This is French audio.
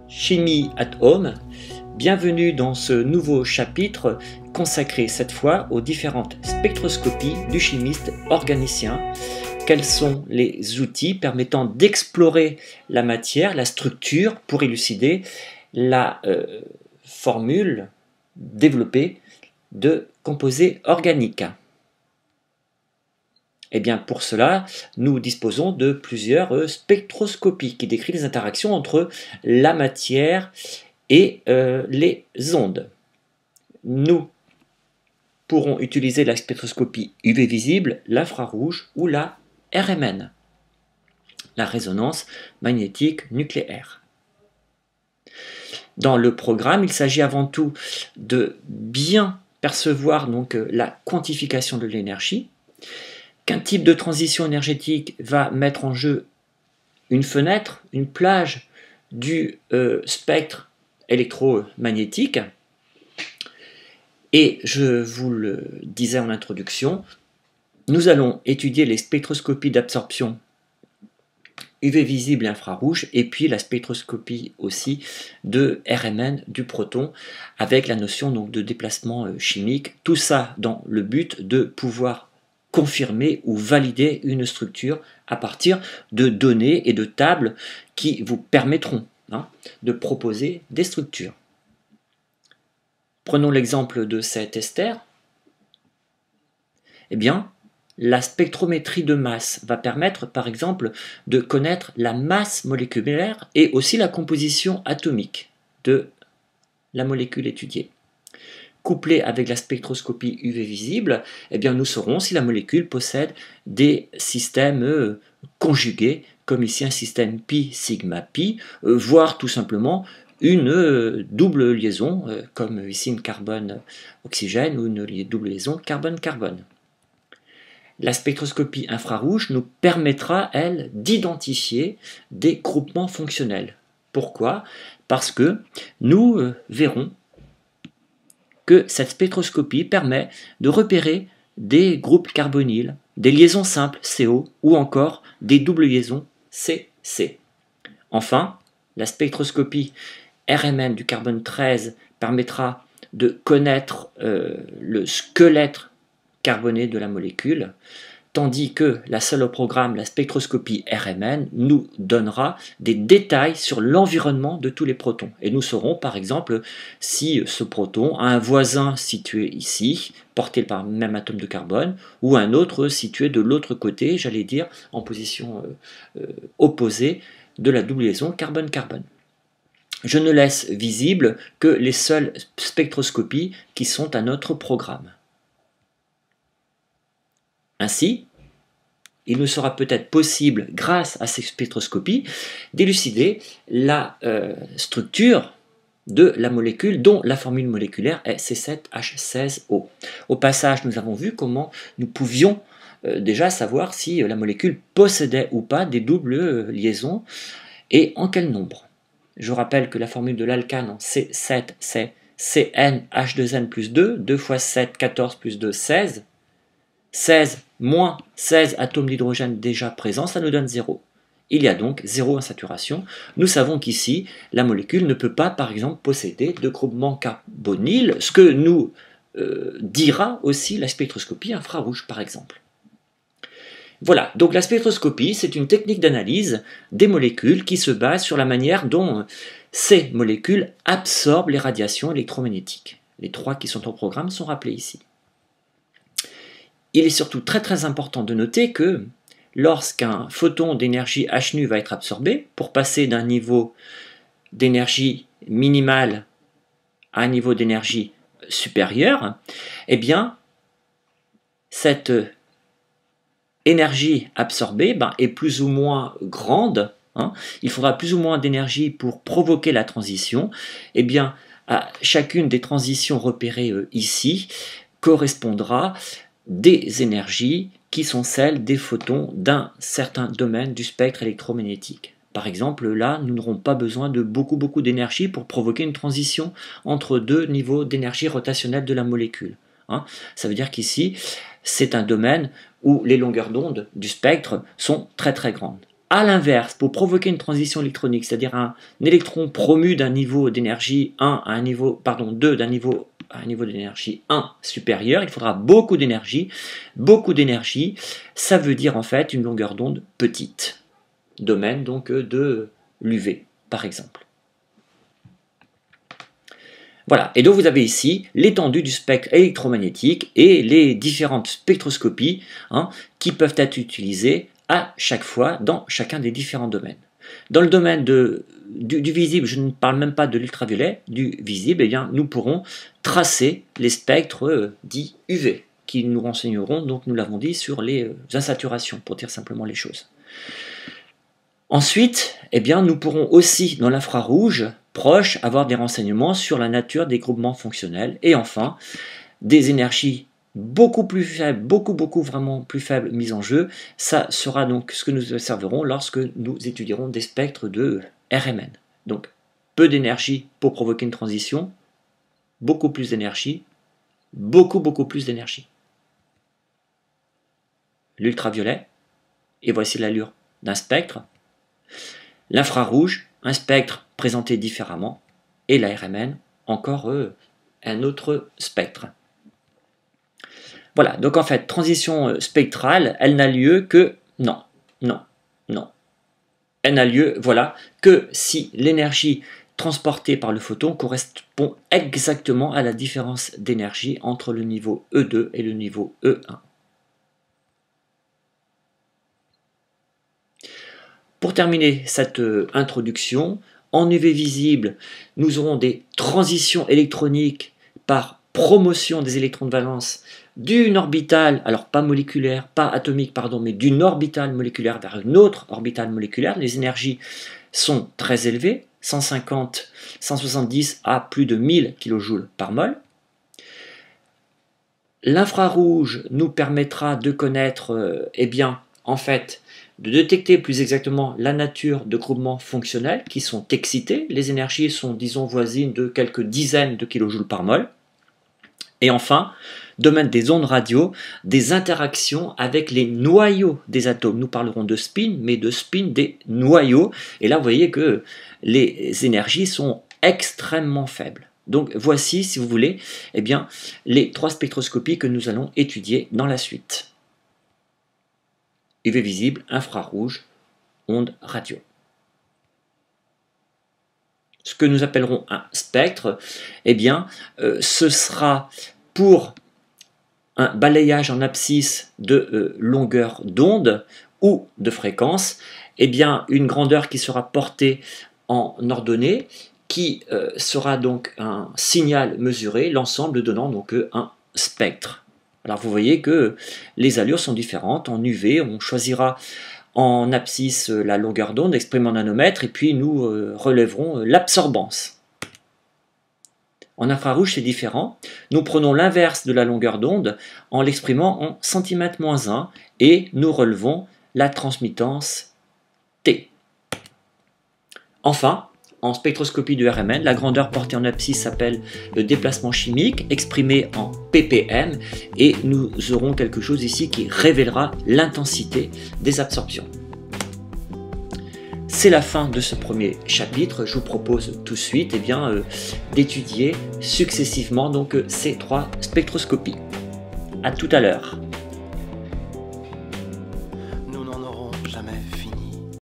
Chimie at Home, bienvenue dans ce nouveau chapitre consacré cette fois aux différentes spectroscopies du chimiste organicien. Quels sont les outils permettant d'explorer la matière, la structure, pour élucider la formule développée de composés organiques. Eh bien, pour cela, nous disposons de plusieurs spectroscopies qui décrivent les interactions entre la matière et les ondes. Nous pourrons utiliser la spectroscopie UV visible, l'infrarouge ou la RMN, la résonance magnétique nucléaire. Dans le programme, il s'agit avant tout de bien percevoir donc la quantification de l'énergie, qu'un type de transition énergétique va mettre en jeu une fenêtre, une plage du spectre électromagnétique. Et je vous le disais en introduction, nous allons étudier les spectroscopies d'absorption UV visible et infrarouge, et puis la spectroscopie aussi de RMN du proton, avec la notion donc de déplacement chimique, tout ça dans le but de pouvoir confirmer ou valider une structure à partir de données et de tables qui vous permettront de proposer des structures. Prenons l'exemple de cet ester. Eh bien, la spectrométrie de masse va permettre, par exemple, de connaître la masse moléculaire et aussi la composition atomique de la molécule étudiée. Couplé avec la spectroscopie UV visible, eh bien, nous saurons si la molécule possède des systèmes conjugués, comme ici un système pi sigma pi, voire tout simplement une double liaison, comme ici une carbone-oxygène ou une double liaison carbone-carbone. La spectroscopie infrarouge nous permettra, elle, d'identifier des groupements fonctionnels. Pourquoi? Parce que nous verrons que cette spectroscopie permet de repérer des groupes carbonyles, des liaisons simples CO ou encore des doubles liaisons CC. Enfin, la spectroscopie RMN du carbone 13 permettra de connaître le squelette carboné de la molécule, tandis que la seule au programme, la spectroscopie RMN, nous donnera des détails sur l'environnement de tous les protons. Et nous saurons par exemple si ce proton a un voisin situé ici, porté par le même atome de carbone, ou un autre situé de l'autre côté, j'allais dire en position opposée de la double liaison carbone-carbone. Je ne laisse visible que les seules spectroscopies qui sont à notre programme. Ainsi, il nous sera peut-être possible, grâce à ces spectroscopies, d'élucider la structure de la molécule dont la formule moléculaire est C7H16O. Au passage, nous avons vu comment nous pouvions déjà savoir si la molécule possédait ou pas des doubles liaisons et en quel nombre. Je rappelle que la formule de l'alcane en C7 c'est CnH2n plus 2, 2 fois 7, 14 plus 2, 16. 16 moins 16 atomes d'hydrogène déjà présents, ça nous donne 0. Il y a donc 0 insaturation. Nous savons qu'ici, la molécule ne peut pas, par exemple, posséder de groupement carbonyle, ce que nous dira aussi la spectroscopie infrarouge, par exemple. Voilà, donc la spectroscopie, c'est une technique d'analyse des molécules qui se base sur la manière dont ces molécules absorbent les radiations électromagnétiques. Les trois qui sont au programme sont rappelés ici. Il est surtout très important de noter que lorsqu'un photon d'énergie h nu va être absorbé, pour passer d'un niveau d'énergie minimale à un niveau d'énergie supérieur, eh bien, cette énergie absorbée est plus ou moins grande. Il faudra plus ou moins d'énergie pour provoquer la transition. Eh bien, à chacune des transitions repérées ici correspondra des énergies qui sont celles des photons d'un certain domaine du spectre électromagnétique. Par exemple, là, nous n'aurons pas besoin de beaucoup d'énergie pour provoquer une transition entre deux niveaux d'énergie rotationnelle de la molécule. Ça veut dire qu'ici, c'est un domaine où les longueurs d'onde du spectre sont très grandes. À l'inverse, pour provoquer une transition électronique, c'est-à-dire un électron promu d'un niveau d'énergie 1 à un niveau, pardon, 2 d'un niveau à un niveau d'énergie 1 supérieur, il faudra beaucoup d'énergie. Beaucoup d'énergie, ça veut dire en fait une longueur d'onde petite. Domaine donc de l'UV, par exemple. Voilà, et donc vous avez ici l'étendue du spectre électromagnétique et les différentes spectroscopies qui peuvent être utilisées à chaque fois dans chacun des différents domaines. Dans le domaine du visible, je ne parle même pas de l'ultraviolet, du visible, eh bien, nous pourrons tracer les spectres dits UV, qui nous renseigneront, donc nous l'avons dit, sur les insaturations, pour dire simplement les choses. Ensuite, eh bien, nous pourrons aussi, dans l'infrarouge proche, avoir des renseignements sur la nature des groupements fonctionnels. Et enfin, des énergies beaucoup plus faibles, beaucoup vraiment plus faibles mises en jeu. Ça sera donc ce que nous observerons lorsque nous étudierons des spectres de RMN. Donc, peu d'énergie pour provoquer une transition, beaucoup plus d'énergie, beaucoup plus d'énergie. L'ultraviolet, et voici l'allure d'un spectre. L'infrarouge, un spectre présenté différemment, et la RMN, encore un autre spectre. Voilà, donc en fait, transition spectrale, elle n'a lieu que, non. Elle n'a lieu, voilà, que si l'énergie transportée par le photon correspond exactement à la différence d'énergie entre le niveau E2 et le niveau E1. Pour terminer cette introduction, en UV visible, nous aurons des transitions électroniques par promotion des électrons de valence d'une orbitale, alors pas moléculaire, pas atomique, pardon, mais d'une orbitale moléculaire vers une autre orbitale moléculaire. Les énergies sont très élevées, 150, 170 à plus de 1000 kJ par mol. L'infrarouge nous permettra de connaître, en fait, de détecter plus exactement la nature de groupements fonctionnels qui sont excités. Les énergies sont, disons, voisines de quelques dizaines de kilojoules par mol. Et enfin, domaine des ondes radio, des interactions avec les noyaux des atomes. Nous parlerons de spin, mais de spin des noyaux. Et là, vous voyez que les énergies sont extrêmement faibles. Donc voici, si vous voulez, les trois spectroscopies que nous allons étudier dans la suite. UV visible, infrarouge, ondes radio. Ce que nous appellerons un spectre, ce sera pour un balayage en abscisse de longueur d'onde ou de fréquence, une grandeur qui sera portée en ordonnée, qui sera donc un signal mesuré, l'ensemble donnant donc un spectre. Alors vous voyez que les allures sont différentes. En UV, on choisira en abscisse la longueur d'onde exprimée en nanomètres et puis nous relèverons l'absorbance. En infrarouge, c'est différent. Nous prenons l'inverse de la longueur d'onde en l'exprimant en centimètres-1 et nous relevons la transmittance T. Enfin, en spectroscopie de RMN, la grandeur portée en abscisse s'appelle le déplacement chimique, exprimé en ppm, et nous aurons quelque chose ici qui révélera l'intensité des absorptions. C'est la fin de ce premier chapitre. Je vous propose tout de suite d'étudier successivement donc, ces trois spectroscopies. À tout à l'heure.